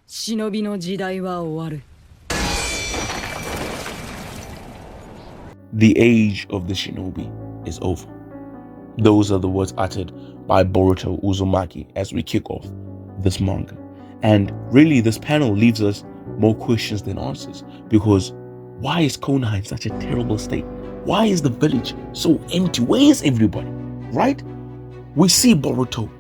忍びの時代は終わる。 The age of the shinobi is over. Those are the words uttered by Boruto Uzumaki as we kick off this manga. And really, this panel leaves us more questions than answers, because why is Konoha in such a terrible state? Why is the village so empty? Where is everybody, right? We see Boruto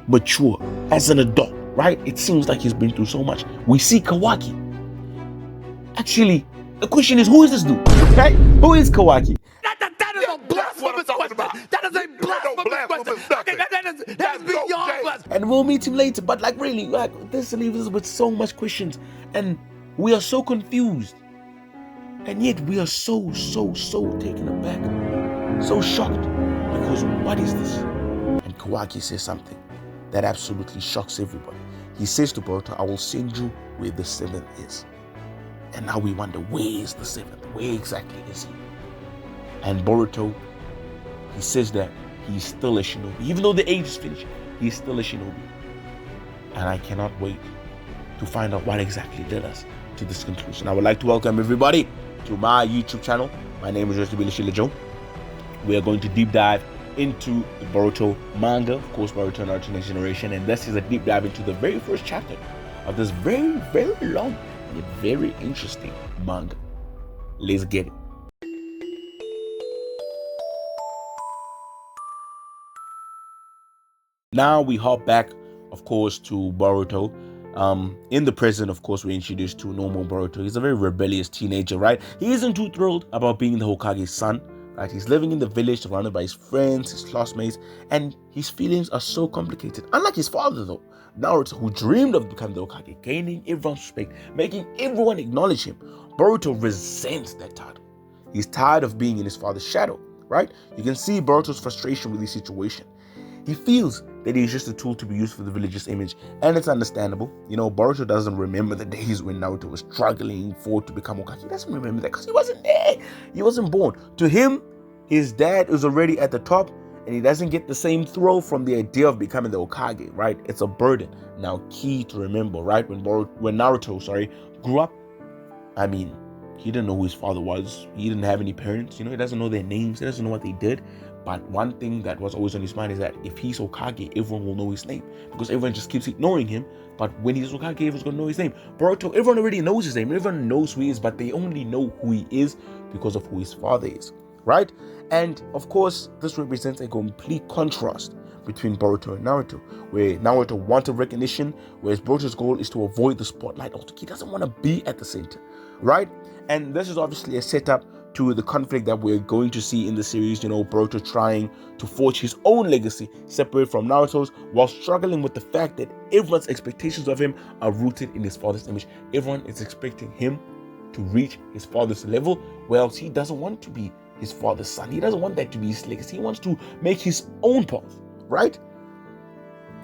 mature as an adult, right? It seems like he's been through so much. We see Kawaki. Actually, the question is, who is this dude, right? Who is Kawaki? That is a blasphemous question. That is a blasphemous question. Okay, that is beyond blasphemy. And we'll meet him later, but like really, like this leaves us with so much questions, and we are so confused, and yet we are so taken aback, so shocked, because what is this? And Kawaki says something that absolutely shocks everybody. He says to Boruto, I will send you where the seventh is. And now we wonder, where is the seventh? Where exactly is he? And Boruto, he says that he's still a shinobi. Even though the age is finished, he's still a shinobi. And I cannot wait to find out what exactly led us to this conclusion. I would like to welcome everybody to my YouTube channel. My name is Joseph Joe. We are going to deep dive into the Boruto manga, of course, Boruto Naruto Next Generation. And this is a deep dive into the very first chapter of this very long and very interesting manga. Let's get it. Now we hop back, of course, to Boruto. In the present, of course, we're introduced to normal Boruto. He's a very rebellious teenager, right? He isn't too thrilled about being the Hokage's son, right? He's living in the village surrounded by his friends, his classmates, and his feelings are so complicated. Unlike his father, though, Naruto, who dreamed of becoming the Hokage, gaining everyone's respect, making everyone acknowledge him, Boruto resents that title. He's tired of being in his father's shadow, right? You can see Boruto's frustration with this situation. He feels that he's just a tool to be used for the village's image, and it's understandable. You know, Boruto doesn't remember the days when Naruto was struggling for to become Hokage. He doesn't remember that because he wasn't there. He wasn't born. To him, his dad is already at the top, and he doesn't get the same thrill from the idea of becoming the Hokage, right? It's a burden. Now, key to remember, right? When Naruto, grew up, I mean, he didn't know who his father was. He didn't have any parents. You know, he doesn't know their names. He doesn't know what they did. But one thing that was always on his mind is that if he's Hokage, everyone will know his name, because everyone just keeps ignoring him. But when he's Hokage, everyone's gonna know his name. Boruto, everyone already knows his name. Everyone knows who he is, but they only know who he is because of who his father is, right? And of course, this represents a complete contrast between Boruto and Naruto, where Naruto wanted recognition, whereas Boruto's goal is to avoid the spotlight. He doesn't want to be at the center, right? And this is obviously a setup to the conflict that we're going to see in the series. You know, Boruto trying to forge his own legacy separate from Naruto's, while struggling with the fact that everyone's expectations of him are rooted in his father's image. Everyone is expecting him to reach his father's level, whereas he doesn't want to be his father's son. He doesn't want that to be his legacy. He wants to make his own path, right?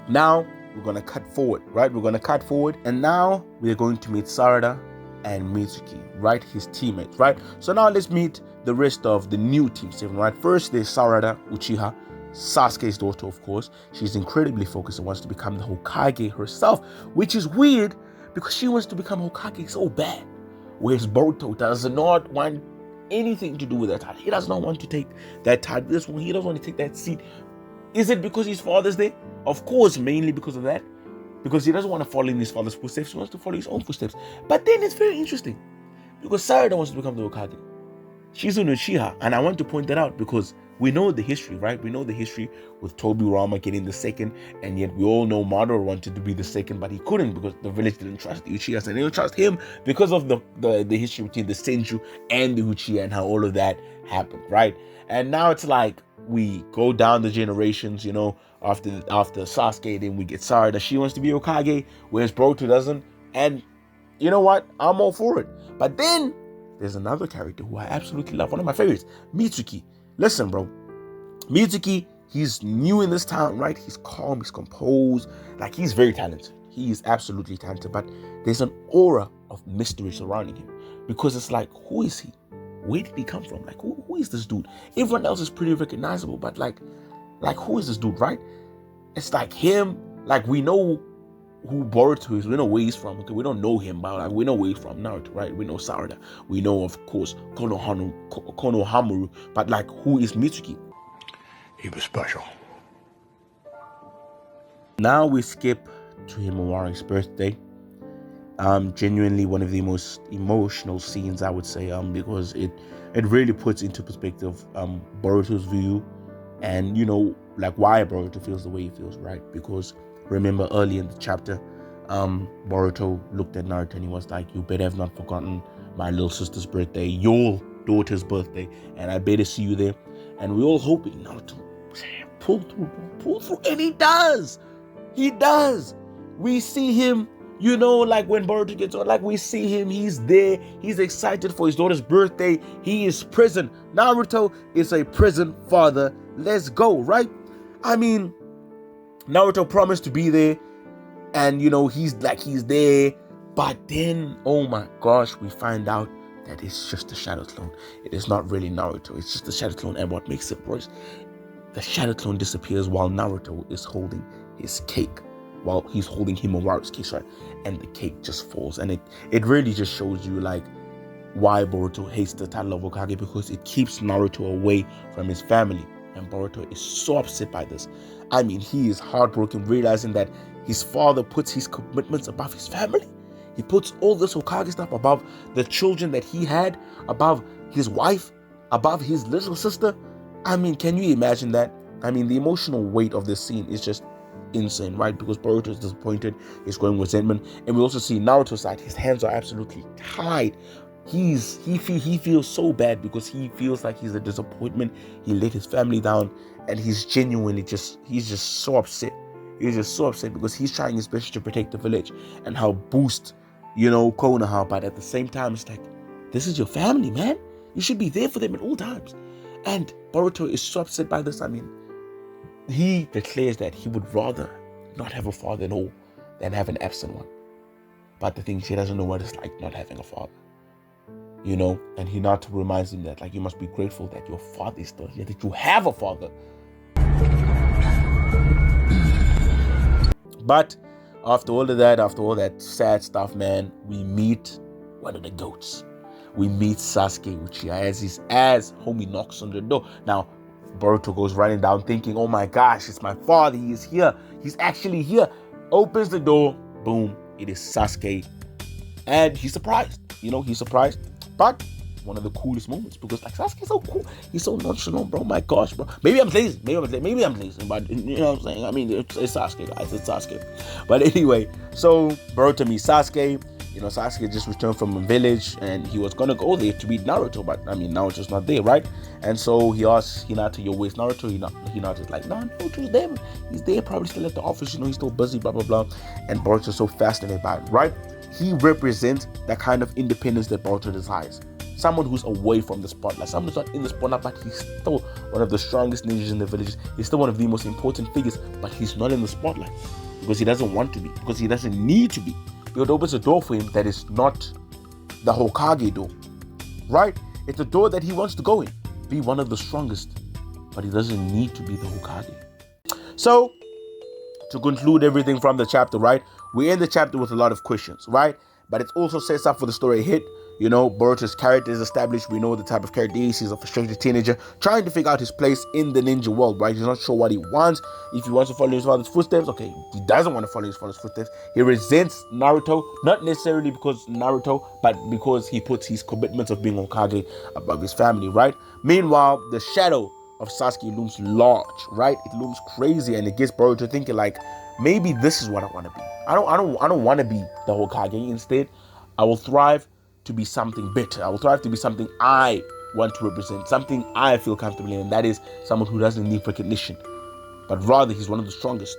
Now we're going to cut forward, right? We're going to cut forward, and now we're going to meet Sarada and Mitsuki, right? His teammates, right? So now let's meet the rest of the new Team 7, right? First, there's Sarada Uchiha, Sasuke's daughter, of course. She's incredibly focused and wants to become the Hokage herself, which is weird because she wants to become Hokage so bad. Whereas Boruto does not want anything to do with that title. He does not want to take that title. He doesn't want to take that seat. Is it because his father's there? Of course, mainly because of that. Because he doesn't want to follow in his father's footsteps. He wants to follow his own footsteps. But then it's very interesting, because Sarada wants to become the Hokage. She's an Uchiha, and I want to point that out because we know the history, right? We know the history with Tobirama getting the second, and yet we all know Madara wanted to be the second, but he couldn't because the village didn't trust the Uchihas, and they didn't trust him because of the history between the Senju and the Uchiha and how all of that happened, right? And now it's like we go down the generations, you know, after Sasuke, then we get Sarada. She wants to be Hokage, whereas Boruto doesn't. And you know what? I'm all for it. But then there's another character who I absolutely love. One of my favorites, Mitsuki. Listen, bro. Mitsuki, he's new in this town, right? He's calm, he's composed. Like, he's very talented. He is absolutely talented. But there's an aura of mystery surrounding him. Because it's like, who is he? Where did he come from? Like, who is this dude? Everyone else is pretty recognizable, but like who is this dude, right? It's like him, like we know who Boruto is. We know where he's from. Okay, we don't know him, but like we know where he's from. Naruto, right? We know Sarada. We know, of course, Konohamaru. But like, who is Mitsuki? He was special. Now we skip to Himawari's birthday. Genuinely one of the most emotional scenes, I would say, because it really puts into perspective Boruto's view, and like why Boruto feels the way he feels, right? Because remember early in the chapter, Boruto looked at Naruto and he was like, "You better have not forgotten my little sister's birthday, your daughter's birthday, and I better see you there." And we're all hoping Naruto pull through, and he does. We see him, like when Boruto gets on, like we see him, he's there, he's excited for his daughter's birthday, he is present. Naruto is a present father. Let's go, right? I mean, Naruto promised to be there, and he's there, but then, oh my gosh, we find out that it's just a shadow clone. It is not really Naruto, it's just a shadow clone, and what makes it worse, the shadow clone disappears while Naruto is holding his cake. While he's holding Himawari's cake, right? And the cake just falls. And it really just shows you like why Boruto hates the title of Hokage, because it keeps Naruto away from his family. And Boruto is so upset by this. I mean, he is heartbroken, realizing that his father puts his commitments above his family. He puts all this Hokage stuff above the children that he had, above his wife, above his little sister. I mean, can you imagine that? I mean, the emotional weight of this scene is just insane, right? Because Boruto is disappointed, he's going with resentment, and we also see Naruto's side. His hands are absolutely tied. He feels so bad because he feels like he's a disappointment. He let his family down, and he's genuinely just so upset. He's just so upset because he's trying his best to protect the village and how boost Konoha, but at the same time it's like, this is your family, man. You should be there for them at all times. And Boruto is so upset by this. I mean, he declares that he would rather not have a father at all than have an absent one. But the thing is, he doesn't know what it's like not having a father. And Hinata reminds him that like you must be grateful that your father is still here, that you have a father. But after all that sad stuff, man, we meet one of the goats. We meet Sasuke Uchiha as homie knocks on the door. Now, Boruto goes running down thinking, oh my gosh, it's my father, he is here, he's actually here. Opens the door, boom, it is Sasuke. And he's surprised, but one of the coolest moments, because like Sasuke's so cool, he's so nonchalant, bro. My gosh, bro. Maybe I'm lazy, but you know what I'm saying? I mean, it's Sasuke, guys, it's Sasuke. But anyway, so Boruto meets Sasuke. Sasuke just returned from a village and he was gonna go there to meet Naruto, but I mean, Naruto's not there, right? And so he asks Hinata, "Yo, where's Naruto?" Hinata's like, "No, Naruto's there. He's there, probably still at the office. He's still busy, blah blah blah." And Boruto's so fascinated by it, right? He represents that kind of independence that Boruto desires. Someone who's away from the spotlight, someone who's not in the spotlight, but he's still one of the strongest ninjas in the village. He's still one of the most important figures, but he's not in the spotlight because he doesn't want to be, because he doesn't need to be. It opens a door for him that is not the Hokage door, right? It's a door that he wants to go in, be one of the strongest, but he doesn't need to be the Hokage. So, to conclude everything from the chapter, right? We end the chapter with a lot of questions, right? But it also sets up for the story ahead. Boruto's character is established. We know the type of character he is. He's a frustrated teenager trying to figure out his place in the ninja world, right? He's not sure what he wants. If he wants to follow his father's footsteps, okay, he doesn't want to follow his father's footsteps. He resents Naruto, not necessarily because Naruto, but because he puts his commitments of being Hokage above his family, right? Meanwhile, the shadow of Sasuke looms large, right? It looms crazy, and it gets Boruto thinking like, maybe this is what I want to be. I don't want to be the Hokage. Instead, I will thrive to be something better. I will thrive to be something I want to represent, something I feel comfortable in, and that is someone who doesn't need recognition, but rather he's one of the strongest,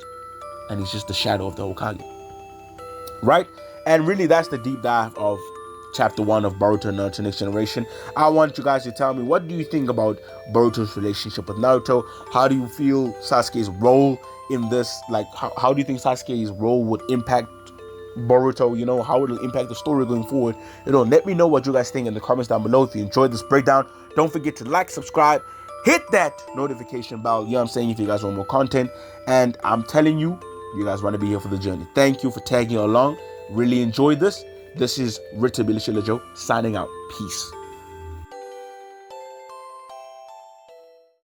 and he's just the shadow of the Hokage, right? And really, that's the deep dive of chapter 1 of Boruto Naruto Next Generation. I want you guys to tell me, what do you think about Boruto's relationship with Naruto? How do you feel Sasuke's role in this? Like, how do you think Sasuke's role would impact Boruto? How it'll impact the story going forward? Let me know what you guys think in the comments down below. If you enjoyed this breakdown, don't forget to like, subscribe, hit that notification bell, if you guys want more content. And I'm telling you, You guys want to be here for the journey. Thank you for tagging along. Really enjoyed this. This is Rita Bilishilajo signing out. Peace.